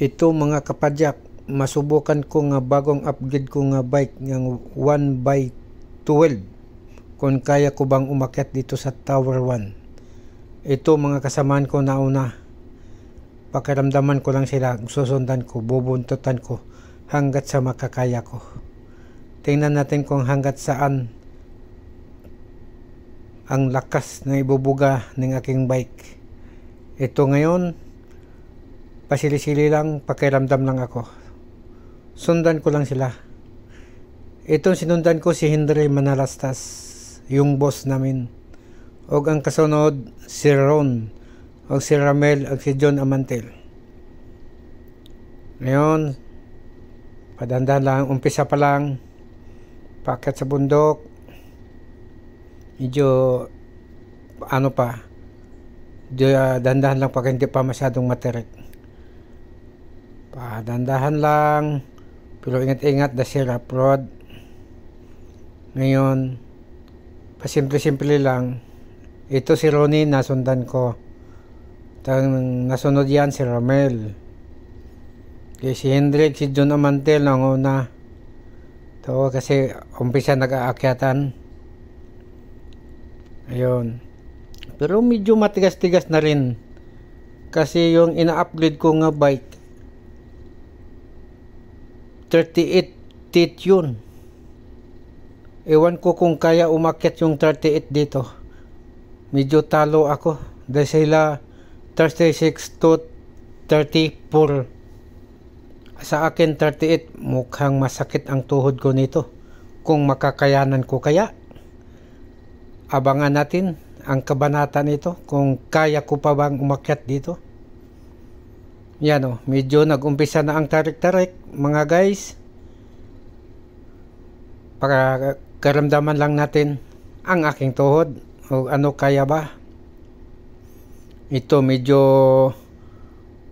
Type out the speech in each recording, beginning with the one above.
Ito mga kapadyak, masubukan ko nga bagong upgrade ko nga bike ng 1x12 kung kaya ko bang umakyat dito sa Tower 1. Ito mga kasamaan ko nauna, pakiramdaman ko lang sila, susundan ko, bubuntutan ko hanggat sa makakaya ko. Tingnan natin kung hanggat saan ang lakas na ibubuga ng aking bike. Ito ngayon, pasili-sili lang, pakiramdam lang ako. Sundan ko lang sila. Itong sinundan ko si Henry Manalastas, yung boss namin. O ang kasunod, si Ron, o si Ramel, o si John Amantel. Ngayon, padandahan lang, umpisa pa lang, paakyat sa bundok, medyo, dandahan lang pag hindi pa masyadong matirik. Padandahan lang, pero ingat-ingat na si rough road. Ngayon, pasimple-simple lang. Ito si Ronnie, nasundan ko. Nasunod yan si Ramel. Kaya si Hendrik, si John Amantel nanguna. Ito kasi umpisa nag-aakyatan. Ayun. Pero medyo matigas-tigas na rin. Kasi yung ina-upgrade ko nga bike, 38 teeth yun. Ewan ko kung kaya umakyat yung 38 dito. Medyo talo ako. Dahil sila 36 to 34. Sa akin 38, mukhang masakit ang tuhod ko nito. Kung makakayanan ko kaya. Abangan natin ang kabanata nito. Kung kaya ko pa bang umakyat dito. Yan o, medyo nag-umpisa na ang tarik-tarik mga guys. Para karamdaman lang natin ang aking tuhod o ano kaya ba. Ito medyo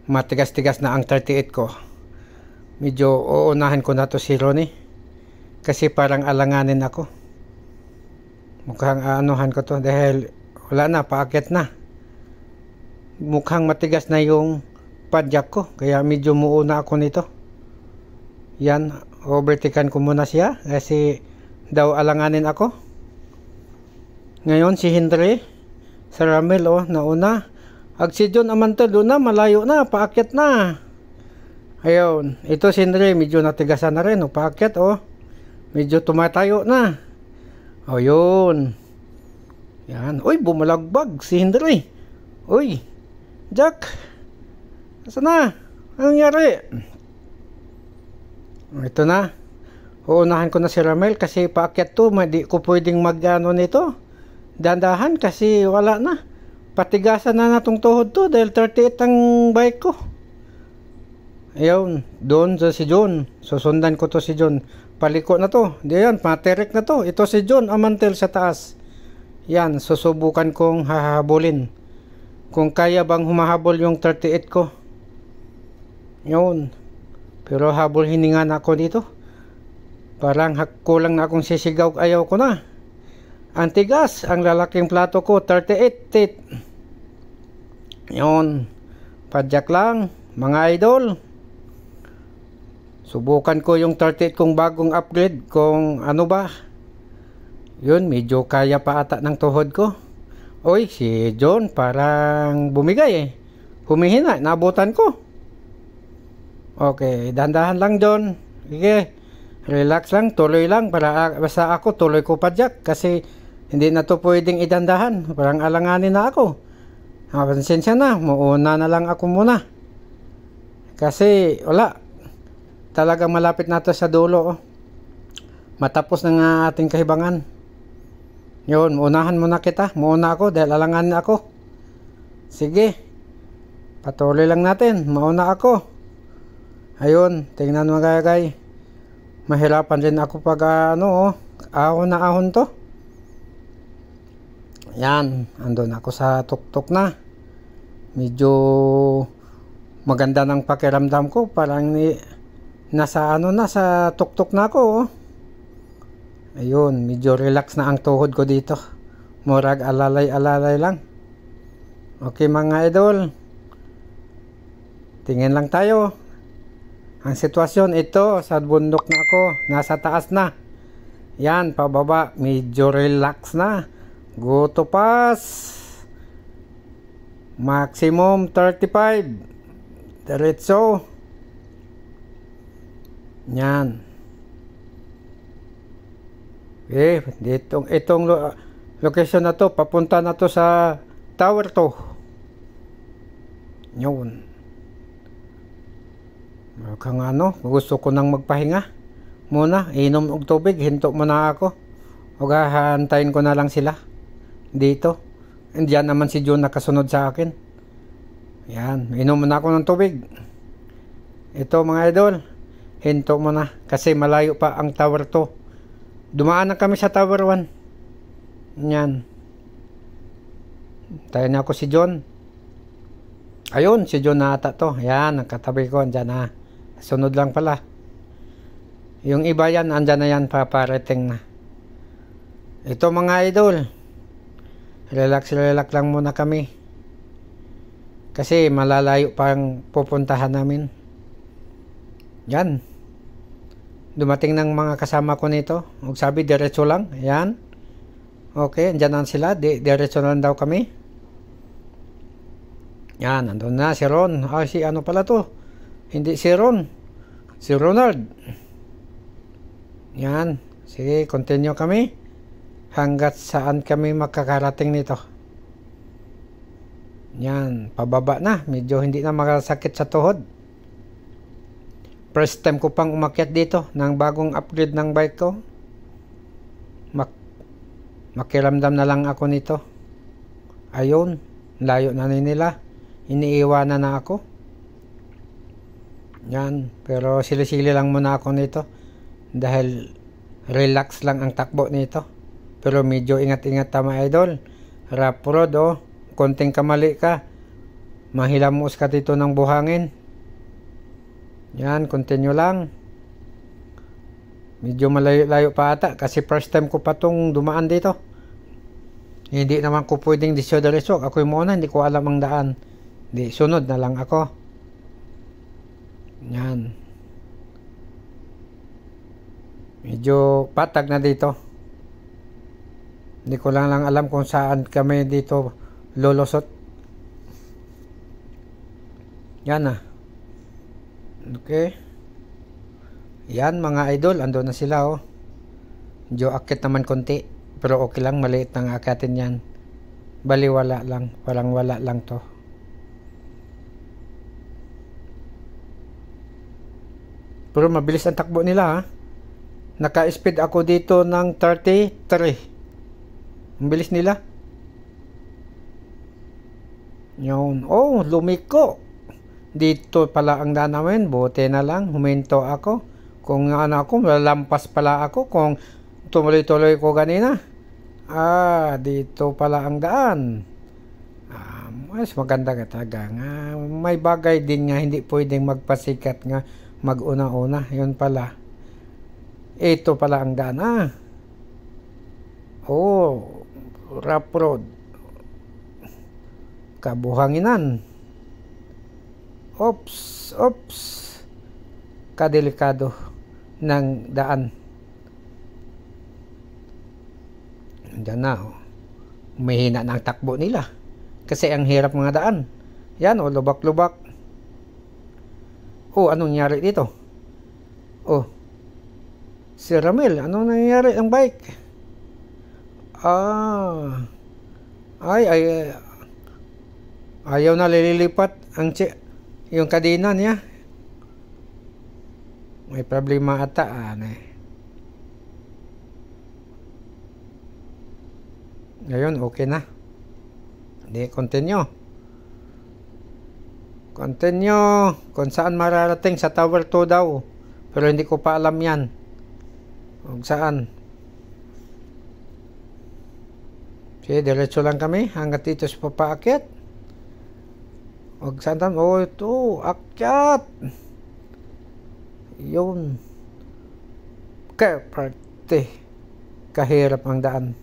matigas-tigas na ang 38 ko. Medyo uunahan ko na to si Ronnie. Kasi parang alanganin ako. Mukhang aanuhan ko to dahil wala na, paakyat na. Mukhang matigas na yung padyak ko, kaya medyo muuna ako nito. Yan, overtaken ko muna siya kasi daw alanganin ako. Ngayon si Henry sa Ramel nauna. Ag si John Amantel doon na, malayo na, paakyat na. Ayun, ito si Henry medyo natigasan na rin, paakyat medyo tumatayo na. Ayun. Yan, uy, bumalagbag si Henry. Uy, Jack, saan na? Anong nangyari? Ito na. Uunahan ko na si Ramel kasi paakyat to. Di ko pwedeng mag-ano nito. Dandahan kasi wala na. Patigasan na natong tuhod to dahil 38 ang bike ko. Ayun. Doon si John. Susundan ko to si John. Paliko na to. Diyan, materik na to. Ito si John Amantel sa taas. Yan. Susubukan kong hahabulin. Kung kaya bang humahabol yung 38 ko. Yun. Pero habol hininga na ako dito. Parang kulang na akong sisigaw, ayaw ko na. Ang tigas, ang lalaking plato ko, 38 teeth. Yun. Padyak lang, mga idol. Subukan ko yung 38 kong bagong upgrade, kung ano ba. Yun, medyo kaya pa ata ng tuhod ko. Oy, si John parang bumigay Humihina, naabutan ko. Okay, dandahan lang John. Sige, relax lang, tuloy lang. Basta ako, tuloy ko padyak. Kasi hindi na to pwedeng idandahan. Parang alanganin na ako. Pasensya na, muuna na lang ako muna. Kasi wala. Talagang malapit na to sa dulo. Matapos na nga ating kahibangan. Yun, muunahan muna kita. Muuna ako dahil alanganin ako. Sige, patuloy lang natin. Mauna ako. Ayun, tingnan mo guys. Mahirapan din ako pag ahon na ahon to. Yan, andun ako sa tuktok na. Medyo maganda ng pakiramdam ko. Parang nasa nasa tuktok na ako. Ayun, medyo relax na ang tuhod ko dito. Murag alalay-alalay lang. Okay mga idol. Tingin lang tayo. Ang sitwasyon ito, sa bundok na ako, nasa taas na. Yan, pababa, medyo relax na. Go to pass. Maximum 35. Diretso. Yan. Okay, itong location na to, papunta na to sa tower 2. Yun. Kung ano, gusto ko nang magpahinga muna, inom og tubig, hinto muna ako. Huwag hahantayin ko na lang sila dito. Diyan naman si June nakasunod sa akin. Yan, inom muna ako ng tubig. Ito mga idol, hinto muna kasi malayo pa ang tower 2. Dumaan na kami sa tower 1. Yan. Tayo na ako si John. Ayun, si John na ata to. Yan, nakatabi ko, andyan na. Sunod lang pala. Yung iba yan, andyan na yan, paparating na. Ito mga idol, relax lang muna kami. Kasi malalayo pang pupuntahan namin. Yan. Dumating ng mga kasama ko nito. Huwag sabi, diretso lang. Yan. Okay, andyan na sila. Diretso lang daw kami. Yan, nandun na si Ron. Si ano pala to? Hindi si Ron. Si Ronald. Yan. Sige, continue kami. Hanggat saan kami makakarating nito. Yan, pababa na. Medyo hindi na makasakit sa tuhod. First time ko pang umakyat dito ng bagong upgrade ng bike ko. Makiramdam na lang ako nito. Ayun, layo na nila. Iniiwanan na ako. Yan, pero sili-sili lang muna ako nito. Dahil relax lang ang takbo nito. Pero medyo ingat-ingat tama idol. Rough road konting kamali ka, mahilamos ka dito ng buhangin. Yan, continue lang. Medyo malayo-layo pa ata kasi first time ko pa tong dumaan dito. Hindi naman ko pwedeng diretso. Ako yung muna, hindi ko alam ang daan. Di, sunod na lang ako. Yan. Medyo patag na dito. Hindi ko lang alam kung saan kami dito lolusot. Yan na. Okay. Yan mga idol, ando na sila Medyo akit naman konti, pero okay lang, maliit ng akatin yan. Bali wala lang, parang wala lang to. Pero mabilis ang takbo nila Naka-speed ako dito ng 33. Ang bilis nila. Yun. Oh, lumiko. Dito pala ang daan namin. Buti na lang. Huminto ako. Kung ano ako, lalampas pala ako. Kung tuloy-tuloy ko ganina. Dito pala ang daan. Mas maganda ka talaga. May bagay din nga hindi pwedeng magpasikat nga mag-una-una. Yun pala. Ito pala ang daan. Rough road. Kabuhanginan. Oops. Kadelikado ng daan. Diyan na. Mahina na ang takbo nila. Kasi ang hirap mga daan. Yan lubak-lubak. Anong nangyari dito? Si Ramil, anong nangyari ang bike? Ayaw na lilipat ang yung kadena niya. May problema ata. Ngayon, okay na. Hindi, continue. Kung saan mararating, sa Tower 2 daw. Pero hindi ko pa alam yan. Kung saan. Sige, diretso lang kami hanggat dito sa papaakyat. Huwag saan tam. Ito, akyat. Yun. Kahirap ang daan.